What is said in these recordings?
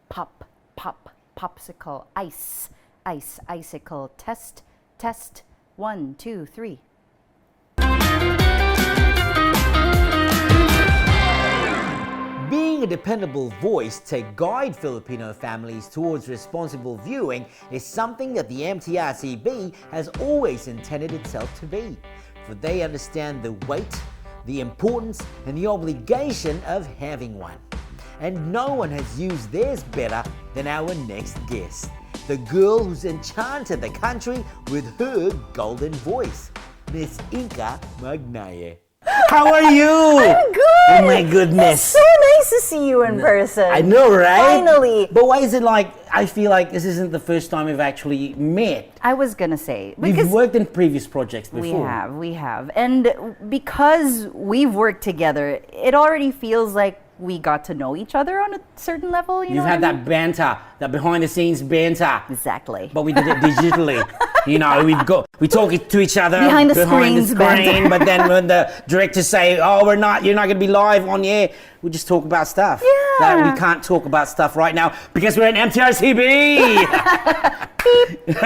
Pop, pop, popsicle, ice, ice, icicle, test, test, 1, 2, 3. Being a dependable voice to guide Filipino families towards responsible viewing is something that the MTRCB has always intended itself to be, for they understand the weight, the importance, and the obligation of having one. And no one has used theirs better than our next guest, the girl who's enchanted the country with her golden voice, Miss Inka Magnaye. How are you? I'm good! Oh my goodness. It's so nice to see you in person. I know, right? Finally. But why is it like, I feel like this isn't the first time we've actually met? I was gonna say, We've worked in previous projects before. We have. And because we've worked together, it already feels like we got to know each other on a certain level. You've had that banter, that behind the scenes banter. Exactly. But we did it digitally. You know, we talk to each other behind the screen, but then when the directors say, "Oh, you're not going to be live on air," we just talk about stuff. Yeah. That we can't talk about stuff right now because we're in MTRCB. Beep, beep,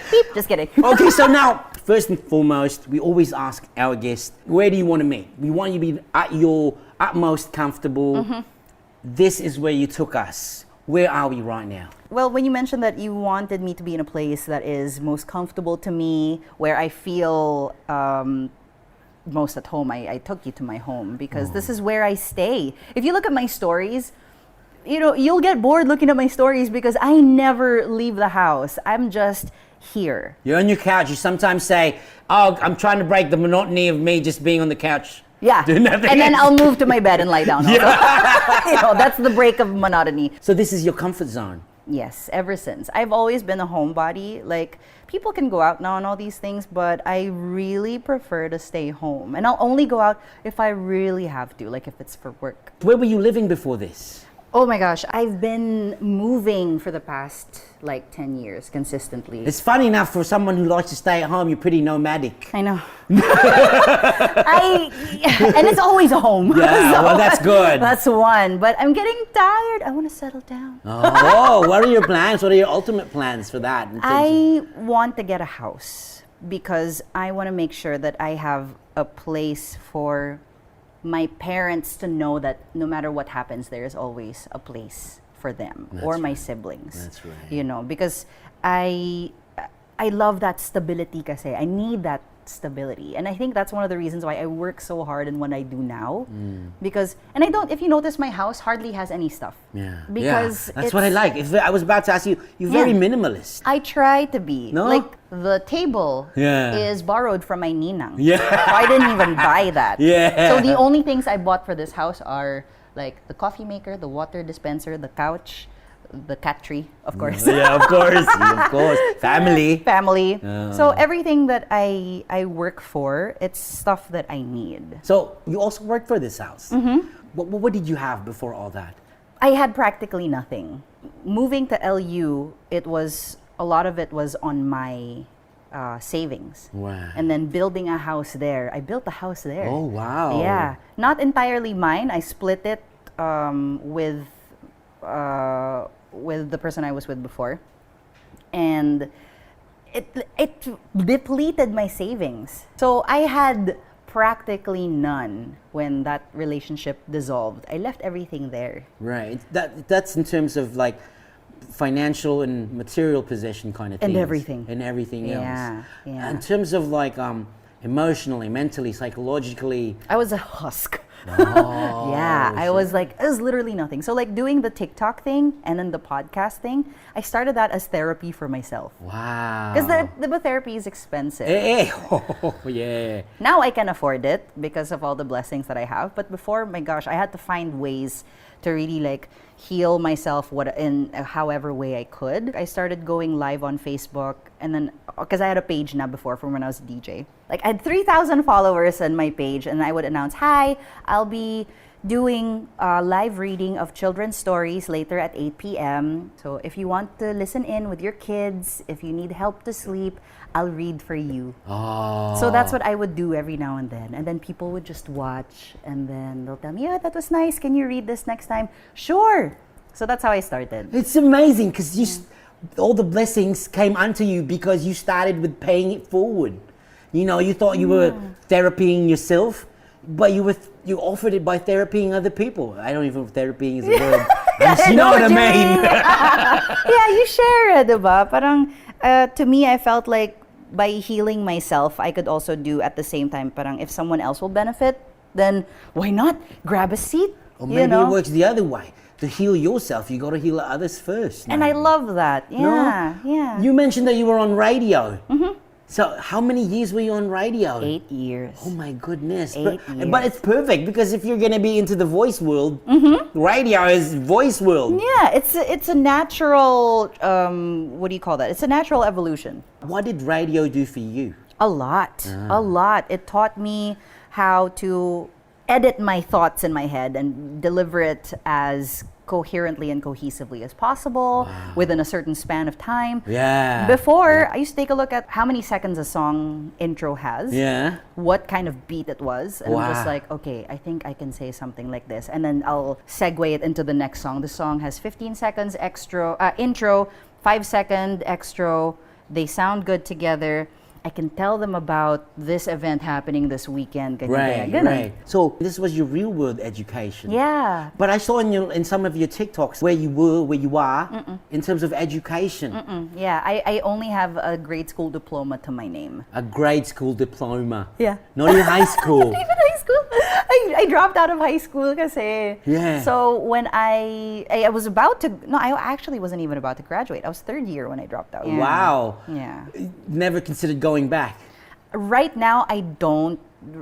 beep. Just kidding. Okay, so now, first and foremost, we always ask our guests, where do you want to meet? We want you to be at your utmost comfortable. Mm-hmm. This is where you took us. Where are we right now? Well, when you mentioned that you wanted me to be in a place that is most comfortable to me, where I feel most at home, I took you to my home because this is where I stay. If you look at my stories, you know, you'll get bored looking at my stories because I never leave the house. I'm just here. You're on your couch. You sometimes say, "Oh, I'm trying to break the monotony of me just being on the couch." Yeah, doing nothing and then else. I'll move to my bed and lie down. Yeah. You know, that's the break of monotony. So this is your comfort zone. Yes, ever since. I've always been a homebody. Like, people can go out now and all these things, but I really prefer to stay home. And I'll only go out if I really have to, like if it's for work. Where were you living before this? Oh my gosh, I've been moving for the past like 10 years consistently. It's funny enough, for someone who likes to stay at home, you're pretty nomadic. I know. And it's always a home. Yeah, So well, that's good. That's one. But I'm getting tired. I want to settle down. Oh, what are your plans? What are your ultimate plans for that? I want to get a house because I want to make sure that I have a place for my parents to know that no matter what happens, there is always a place for them. That's or my siblings. That's right. You know, because I love that stability kasi. I need that stability. And I think that's one of the reasons why I work so hard in what I do now. Because, and I don't, if you notice, my house hardly has any stuff. Yeah. Because that's what I like. I was about to ask you, you're very minimalist. I try to be. No? Like, the table is borrowed from my ninang. Yeah. So I didn't even buy that. Yeah. So the only things I bought for this house are like the coffee maker, the water dispenser, the couch, the cat tree, of course. Yeah, of course. Of course. Family. Family. So everything that I work for, it's stuff that I need. So you also worked for this house. Mm-hmm. What did you have before all that? I had practically nothing. Moving to LU, a lot of it was on my savings. Wow. And then building a house there. I built a house there. Oh, wow. Yeah. Not entirely mine. I split it with the person I was with before. And it depleted my savings. So I had practically none when that relationship dissolved. I left everything there. Right. That's in terms of like financial and material possession kind of things. And everything. And everything else. Yeah. In terms of like emotionally, mentally, psychologically. I was a husk. Oh, yeah, I was like, it was literally nothing. So like doing the TikTok thing and then the podcast thing, I started that as therapy for myself. Wow. Because the therapy is expensive. Oh, yeah. Now I can afford it because of all the blessings that I have. But before, my gosh, I had to find ways to really like heal myself in however way I could. I started going live on Facebook, and then because I had a page now before from when I was a DJ. Like I had 3,000 followers on my page, and I would announce, "Hi, I'll be doing a live reading of children's stories later at 8 p.m. So if you want to listen in with your kids, if you need help to sleep, I'll read for you." Oh. So that's what I would do every now and then. And then people would just watch, and then they'll tell me, "Yeah, that was nice. Can you read this next time?" Sure. So that's how I started. It's amazing because all the blessings came unto you because you started with paying it forward. You know, you thought you were therapying yourself, but you offered it by therapying other people. I don't even know if therapying is a word. You know what I mean? Yeah, you share it, diba? Parang, to me, I felt like by healing myself, I could also do at the same time, parang if someone else will benefit, then why not grab a seat? Or maybe it works the other way. To heal yourself, you got to heal others first. And I love that. Yeah, yeah. You mentioned that you were on radio. So how many years were you on radio? 8 years. Oh my goodness. 8 years. But it's perfect because if you're going to be into the voice world, radio is voice world. Yeah, it's a natural, what do you call that? It's a natural evolution. What did radio do for you? A lot. A lot. It taught me how to edit my thoughts in my head and deliver it as coherently and cohesively as possible within a certain span of time. Yeah. Before, I used to take a look at how many seconds a song intro has. Yeah. What kind of beat it was. And I'm just like, okay, I think I can say something like this. And then I'll segue it into the next song. The song has 15 seconds extra, intro, 5-second extra. They sound good together. I can tell them about this event happening this weekend. Right. So this was your real world education. Yeah. But I saw in some of your TikToks where you are in terms of education. Yeah, I only have a grade school diploma to my name. A grade school diploma. Yeah. Not in high school. Not even high school. I dropped out of high school kasi. Yeah. So when I was about to, no, I actually wasn't even about to graduate. I was third year when I dropped out. Yeah. Wow. Yeah. Never considered going back. Right now, I don't.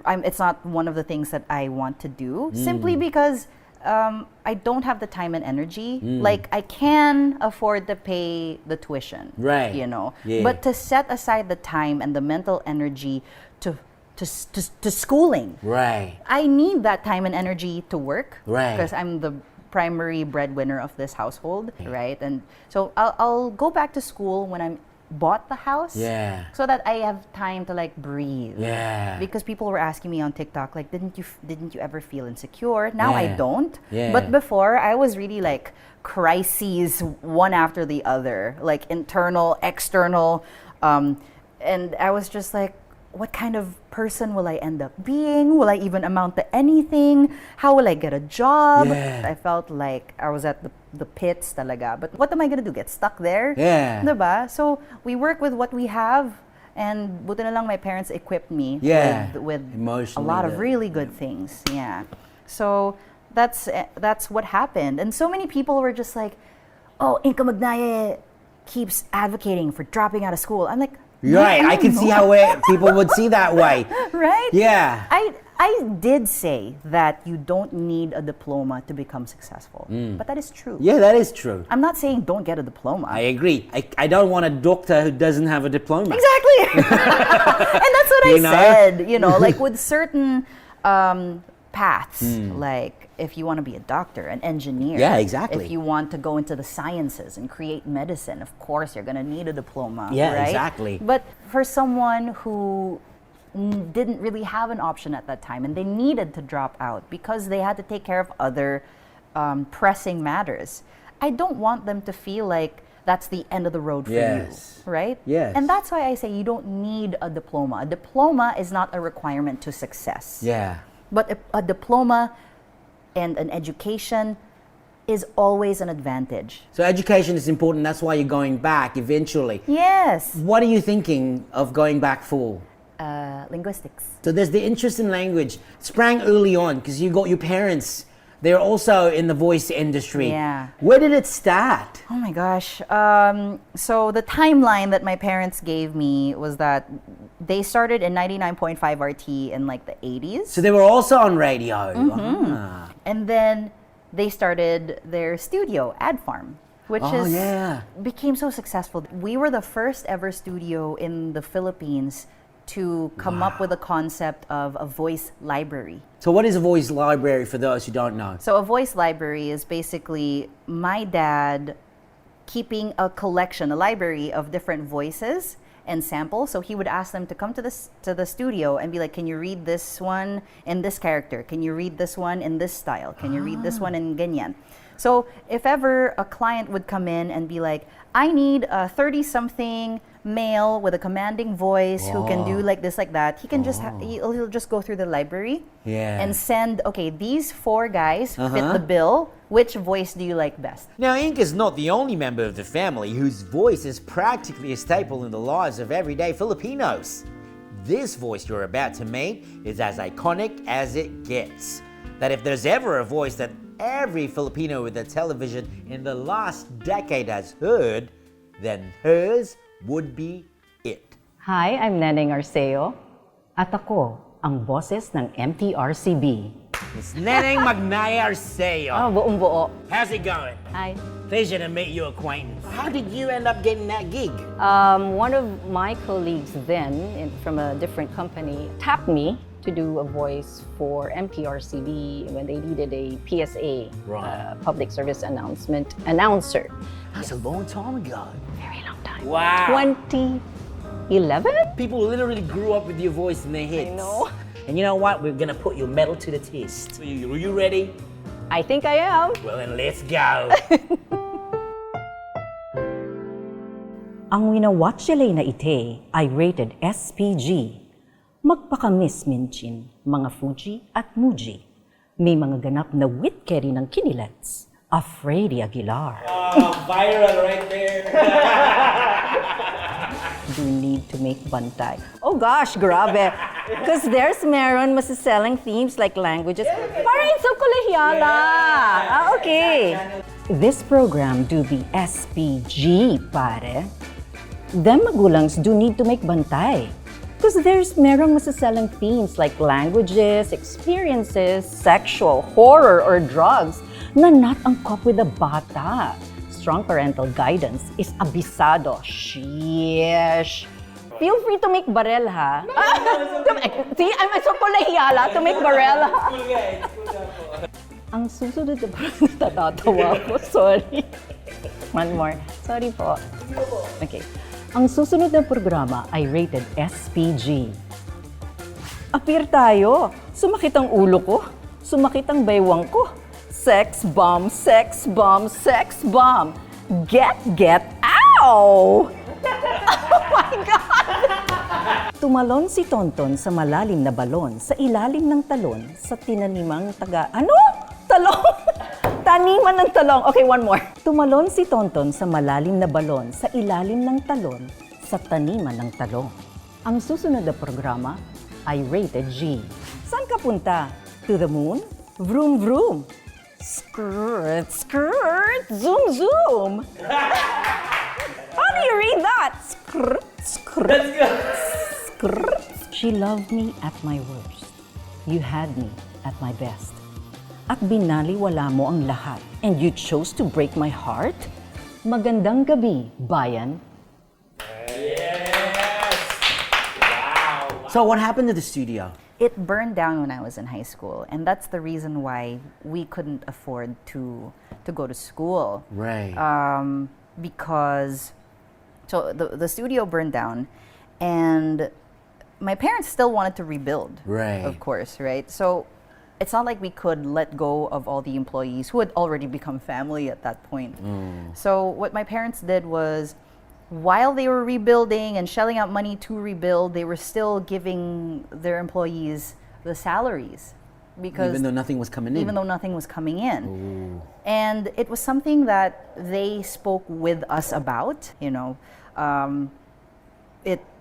It's not one of the things that I want to do. Simply because I don't have the time and energy. Like I can afford to pay the tuition. Right. You know. Yeah. But to set aside the time and the mental energy to schooling. Right. I need that time and energy to work. Right. Because I'm the primary breadwinner of this household. Right. And so I'll go back to school when I'm bought the house. Yeah. So that I have time to like breathe. Yeah. Because people were asking me on TikTok, like, didn't you ever feel insecure? Now I don't. Yeah. But before, I was really like crises one after the other, like internal, external, and I was just like, what kind of person will I end up being? Will I even amount to anything? How will I get a job? Yeah. I felt like I was at the pits talaga. But what am I gonna do? Get stuck there? Yeah. Diba? So we work with what we have, and buti na lang my parents equipped me with a lot of really good things. Yeah. So that's what happened. And so many people were just like, oh, Inka Magnaye keeps advocating for dropping out of school. I'm like, right, I can see how people would see that way. Right? Yeah. I did say that you don't need a diploma to become successful. But that is true. Yeah, that is true. I'm not saying don't get a diploma. I agree. I don't want a doctor who doesn't have a diploma. Exactly. And that's what I said. You know, like with certain paths, like if you want to be a doctor, an engineer. Yeah, exactly. If you want to go into the sciences and create medicine, of course you're going to need a diploma. Yeah, right? exactly. But for someone who didn't really have an option at that time and they needed to drop out because they had to take care of other pressing matters, I don't want them to feel like that's the end of the road for you, right? Yes. And that's why I say you don't need a diploma. A diploma is not a requirement to success. Yeah. But a diploma and an education is always an advantage. So education is important. That's why you're going back eventually. Yes. What are you thinking of going back for? Linguistics. So there's the interest in language. Sprang early on because you got your parents. They're also in the voice industry. Yeah. Where did it start? Oh my gosh. So the timeline that my parents gave me was that they started in 99.5 RT in like the 80s. So they were also on radio. And then they started their studio, Ad Farm, which became so successful. We were the first ever studio in the Philippines to come up with a concept of a voice library. So what is a voice library for those who don't know? So a voice library is basically my dad keeping a collection, a library of different voices and samples. So he would ask them to come to the studio and be like, can you read this one in this character? Can you read this one in this style? Can you read this one in ganyan? So if ever a client would come in and be like, I need a 30-something male with a commanding voice who can do like this, like that, he can just he'll just go through the library and send, okay, these 4 guys fit the bill. Which voice do you like best? Now, Inka's not the only member of the family whose voice is practically a staple in the lives of everyday Filipinos. This voice you're about to meet is as iconic as it gets. That if there's ever a voice that every Filipino with a television in the last decade has heard, then hers would be it. Hi, I'm Neneng Arceo. At ako, ang boses ng MTRCB. It's Inka Magnaye Arceo. Buong buo. How's it going? Hi. Pleasure to meet your acquaintance. How did you end up getting that gig? One of my colleagues then, from a different company, tapped me to do a voice for MTRCB when they needed a PSA, public service announcer. That's a long time ago. Very long time. Wow. 2011? People literally grew up with your voice in their heads. I know. And you know what? We're gonna put your medal to the test. Are you ready? I think I am. Well, then let's go. Ang winawatchelay na ite ay rated SPG. Magpakamiss minchin, mga Fuji at Muji. May mga ganap na witkery ng kinilats. Afraidy Aguilar. Viral right there. Do need to make bantay. Oh gosh, grabe. Because there's meron masiselling themes like languages. Parang sa kolehiala. Okay. This program do be SPG, pare. Them magulangs do need to make bantay. Because there's merong masiselling themes like languages, experiences, sexual, horror, or drugs na not angkop with the bata. Strong parental guidance is abisado. Sheesh. Feel free to make barel, ha? See, I'm so kolehiyala to make barel, ha? Ang susunod na natatawa ko, sorry. One more. Sorry po. Okay. Ang susunod na programa ay rated SPG. Appear tayo. Sumakit ang ulo ko. Sumakit ang baywang ko. Sex bomb, sex bomb, sex bomb. Get, ow! Oh my God! Tumalon si Tonton sa malalim na balon, sa ilalim ng talon, sa tinanimang Ano? Talong? Taniman ng talong. Okay, one more. Tumalon si Tonton sa malalim na balon, sa ilalim ng talon, sa taniman ng talong. Ang susunod na programa ay rated G. Saan ka punta? To the moon? Vroom, vroom. Skirt, skirt, zoom, zoom. How do you read that? Skirt, skirt, skirt. She loved me at my worst. You had me at my best. At binaliwala mo ang lahat, and you chose to break my heart? Magandang gabi, bayan. Yes! Wow! So what happened to the studio? It burned down when I was in high school, and that's the reason why we couldn't afford to go to school. Right. Because the studio burned down, and my parents still wanted to rebuild. Right. Of course, right? So it's not like we could let go of all the employees who had already become family at that point. So what my parents did was, while they were rebuilding and shelling out money to rebuild, they were still giving their employees the salaries. Because even though nothing was coming in. Even though nothing was coming in. Ooh. And it was something that they spoke with us about, you know.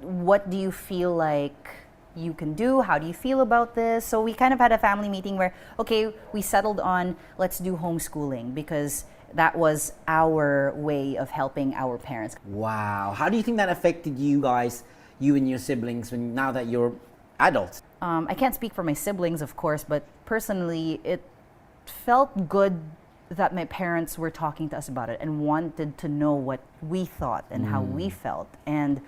What do you feel like you can do? How do you feel about this? So we kind of had a family meeting where, okay, we settled on, let's do homeschooling, because that was our way of helping our parents. Wow. How do you think that affected you guys, you and your siblings, now that you're adults? I can't speak for my siblings, of course, but personally, it felt good that my parents were talking to us about it and wanted to know what we thought and how we felt, and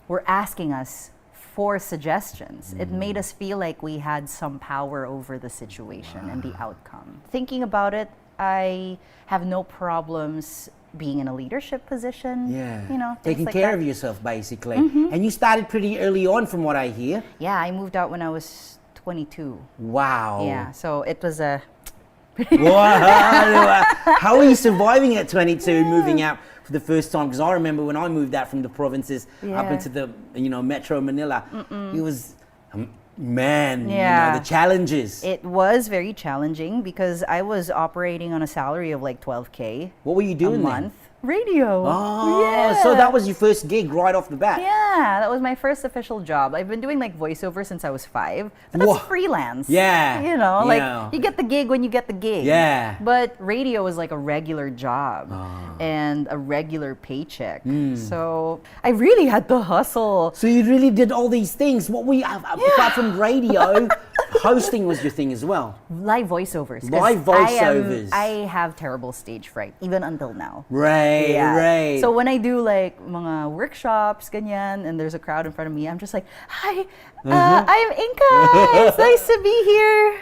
were asking us for suggestions. It made us feel like we had some power over the situation and the outcome. Thinking about it, I have no problems being in a leadership position. Yeah. You know, taking like care that. of yourself, basically. And you started pretty early on, from what I hear. Yeah, I moved out when I was 22. Wow. Yeah, so it was a Wow. How are you surviving at 22, moving out for the first time? Because I remember when I moved out from the provinces up into the, Metro Manila, it was, man, the challenges. It was very challenging because I was operating on a salary of like 12K. What were you doing a month? Radio. Oh, so that was your first gig right off the bat. Yeah, that was my first official job. I've been doing like voiceover since I was 5, but that's freelance. Yeah. Like you get the gig when you get the gig. Yeah. But radio is like a regular job and a regular paycheck. So I really had to hustle. So you really did all these things. What were you, apart from radio, hosting was your thing as well? Live voiceovers. 'Cause Live voiceovers. I have terrible stage fright, even until now. Right. So when I do like mga workshops, ganyan, and there's a crowd in front of me, I'm just like, hi, I'm Inka. It's nice to be here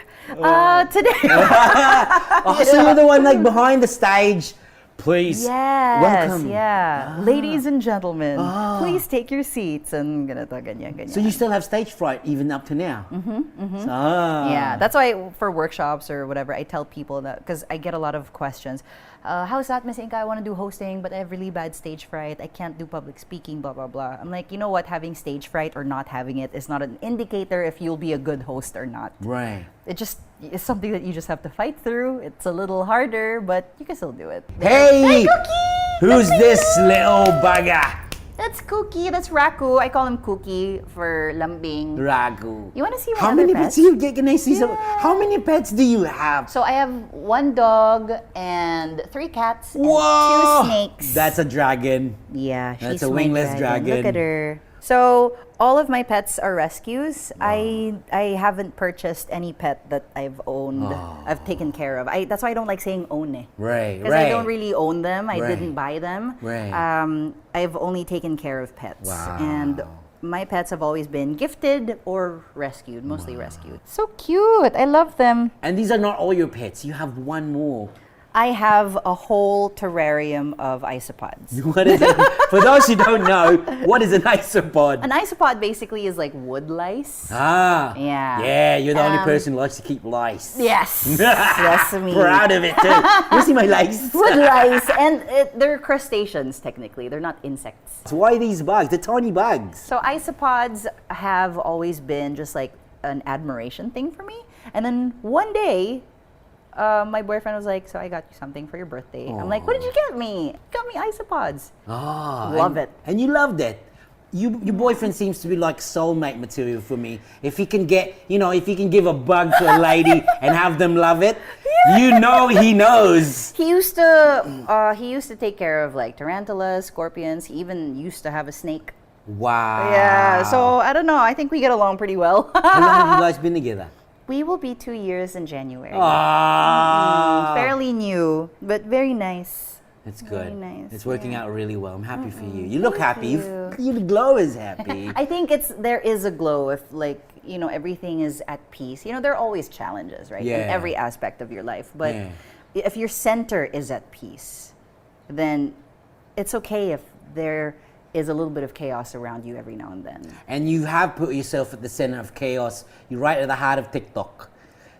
today. So you're the one like behind the stage. Please, welcome. Ladies and gentlemen, please take your seats and ganito, ganyan. So you still have stage fright even up to now? Yeah, that's why for workshops or whatever, I tell people that, because I get a lot of questions. How's that, Miss Inka? I want to do hosting, but I have really bad stage fright. I can't do public speaking, blah, blah, blah. I'm like, you know what? Having stage fright or not having it is not an indicator if you'll be a good host or not. Right. It's something that you just have to fight through. It's a little harder, but you can still do it. Hey! Cookie! Who's this little bugger? That's Cookie. That's Raku. I call him Cookie for lambing. Ragu. You want to see my How other many pets? pets do you get? Can I see some? How many pets do you have? So I have 1 dog and 3 cats and Whoa! 2 snakes. That's a dragon. Yeah, she's That's a my wingless dragon. Look at her. So all of my pets are rescues. I haven't purchased any pet that I've owned. I've taken care of. That's why I don't like saying own. Right. Because I don't really own them. I Right. didn't buy them. Right. I've only taken care of pets. Wow. And my pets have always been gifted or rescued, mostly rescued. So cute. I love them. And these are not all your pets. You have one more. I have a whole terrarium of isopods. What is it? For those who don't know, what is an isopod? An isopod basically is like wood lice. Ah. Yeah. Yeah, you're the only person who likes to keep lice. Yes. Yes, me. Proud of it too. You see my lice? Wood lice. And they're crustaceans, technically. They're not insects. So why these bugs? The tiny bugs. So isopods have always been just like an admiration thing for me. And then one day, my boyfriend was like, so I got you something for your birthday. I'm like, what did you get me? You got me isopods. Love it. And you loved it. Your boyfriend seems to be like soulmate material for me. If he can get, if he can give a bug to a lady and have them love it, he knows. He used to take care of like tarantulas, scorpions. He even used to have a snake. Wow. Yeah. So I don't know. I think we get along pretty well. How long have you guys been together? We will be 2 years in January. Fairly Fairly new, but very nice. It's good. Very nice, It's working yeah. out really well. I'm happy for you. You look happy. You glow is happy. I think there is a glow if everything is at peace. There are always challenges, right? Yeah. In every aspect of your life. But Yeah. if your center is at peace, then it's okay if there is a little bit of chaos around you every now and then. And you have put yourself at the center of chaos. You're right at the heart of TikTok.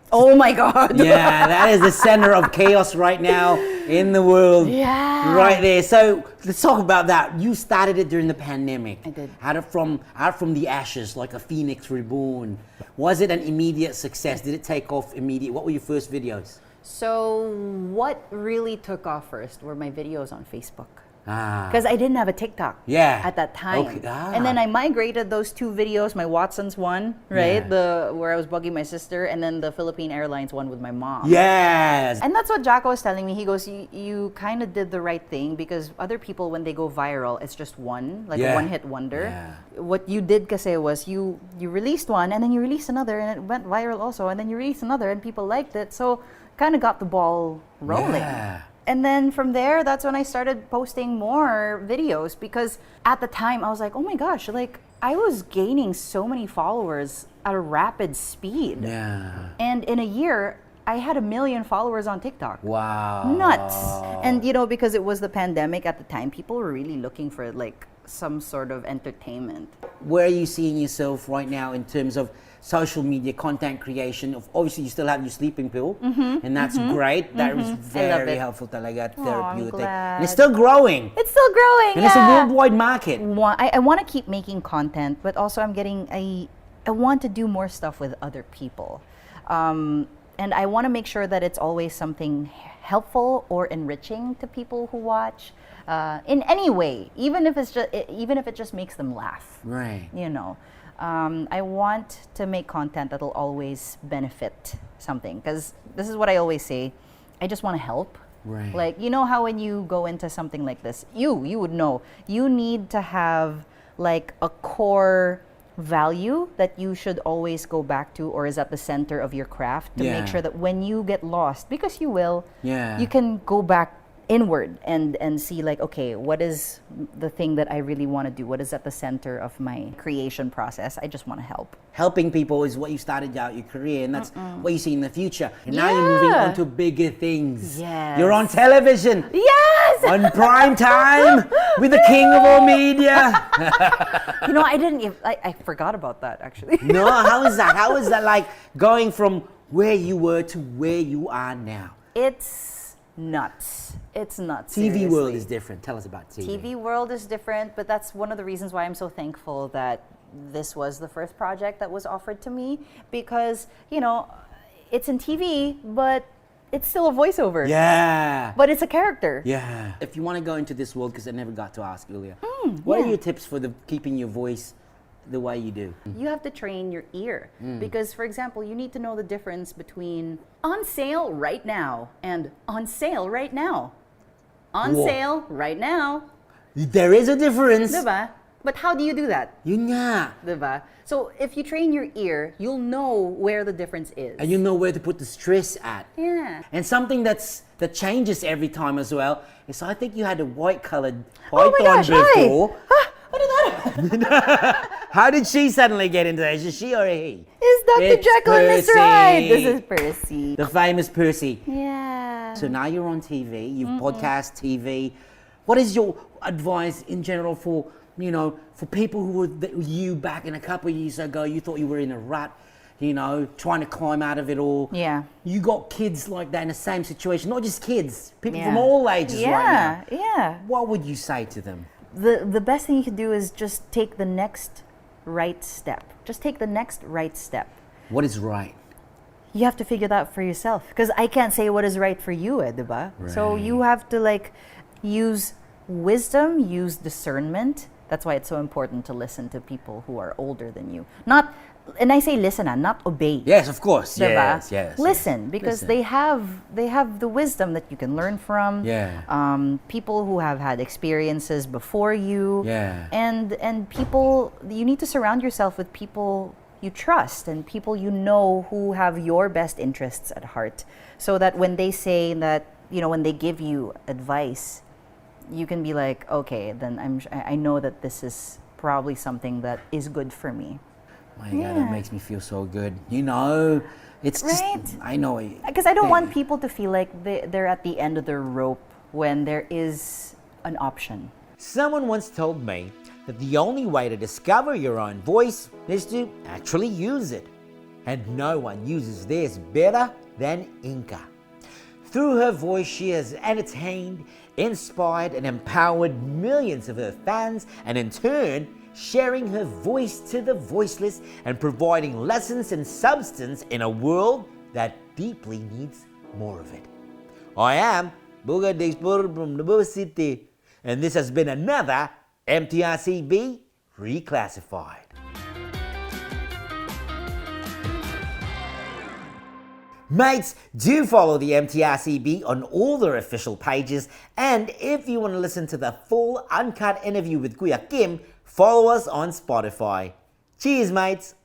Oh my God. Yeah, that is the center of chaos right now in the world. Yeah. Right there. So let's talk about that. You started it during the pandemic. I did. Out from the ashes, like a phoenix reborn. Was it an immediate success? Did it take off immediate? What were your first videos? So what really took off first were my videos on Facebook. Ah. Because I didn't have a TikTok at that time. Okay. And then I migrated those 2 videos, my Watson's one, right? Yeah. Where I was bugging my sister, and then the Philippine Airlines one with my mom. Yes. And that's what Jacko was telling me. He goes, you kind of did the right thing, because other people, when they go viral, it's just one, like a one-hit wonder. Yeah. What you did kasi was you released one, and then you released another, and it went viral also, and then you released another, and people liked it. So kind of got the ball rolling. Yeah. And then from there, that's when I started posting more videos, because at the time I was like, oh my gosh, like I was gaining so many followers at a rapid speed. Yeah. And in a year, I had 1 million followers on TikTok. Wow. Nuts. And because it was the pandemic at the time, people were really looking for like some sort of entertainment. Where are you seeing yourself right now in terms of social media content creation? Obviously, you still have your sleeping pill, and that's great. That is very it. helpful, talaga, I'm therapeutic. glad. And it's still growing. It's still growing, And it's a worldwide market. I want to keep making content, but also I want to do more stuff with other people. And I want to make sure that it's always something helpful or enriching to people who watch in any way, even if it just makes them laugh. Right. You know, I want to make content that'll always benefit something, because this is what I always say. I just want to help. Right. Like, you know how when you go into something like this, you would know, you need to have like a core value that you should always go back to, or is at the center of your craft, to Yeah. make sure that when you get lost, because you will, Yeah. you can go back inward and see like, okay, what is the thing that I really want to do? What is at the center of my creation process? I just want to help. Helping people is what you started out your career, and that's what you see in the future. And now you're moving on to bigger things. Yes. You're on television. Yes! On prime time with the king of all media. You know, I forgot about that actually. No, how is that? How is that like going from where you were to where you are now? It's nuts. It's nuts. TV world seriously. is different. Tell us about TV. TV world is different, but that's one of the reasons why I'm so thankful that this was the first project that was offered to me, because, you know, it's in TV, but it's still a voiceover. Yeah. But it's a character. Yeah. If you want to go into this world, because I never got to ask earlier, what are your tips for keeping your voice the way you do? You have to train your ear, because, for example, you need to know the difference between on sale right now and on sale right now. On Whoa. sale right now. There is a difference. Diba? But how do you do that? Yun nga. Diba? So if you train your ear, you'll know where the difference is. And you know where to put the stress at. Yeah. And something that changes every time as well is, I think you had a white-colored Oh my python gosh, hi. before. What did that? How did she suddenly get into that? Is it she or a he? Is Dr. It's Jekyll and Mr. Percy. Hyde? This is Percy. The famous Percy. Yeah. So now you're on TV, you've podcast TV. What is your advice in general for, you know, for people who were you back in a couple of years ago, you thought you were in a rut, you know, trying to climb out of it all. Yeah. You got kids like that in the same situation, not just kids, people Yeah. from all ages right now. Yeah. What would you say to them? The best thing you can do is just take the next right step. Just take the next right step. What is right? You have to figure that out for yourself, because I can't say what is right for you, diba? So you have to like use wisdom, use discernment. That's why it's so important to listen to people who are older than you. Not, and I say listen, not obey. Yes, of course. Diba? Yes. Listen, because Listen. they have the wisdom that you can learn from. Yeah. People who have had experiences before you. Yeah. And people, you need to surround yourself with people you trust and people you know who have your best interests at heart, so that when they say that, you know, when they give you advice, you can be like, okay, then I know that this is probably something that is good for me. My God, that makes me feel so good. You know, it's Right? just, I know. Because I don't want people to feel like they're at the end of the rope when there is an option. Someone once told me that the only way to discover your own voice is to actually use it. And no one uses theirs better than Inka. Through her voice, she has entertained, inspired, and empowered millions of her fans, and in turn, sharing her voice to the voiceless and providing lessons and substance in a world that deeply needs more of it. I am Bogart the Explorer from the City, and this has been another MTRCB Reclassified. Mates, do follow the MTRCB on all their official pages, and if you want to listen to the full uncut interview with Kuya Kim, follow us on Spotify. Cheers, mates!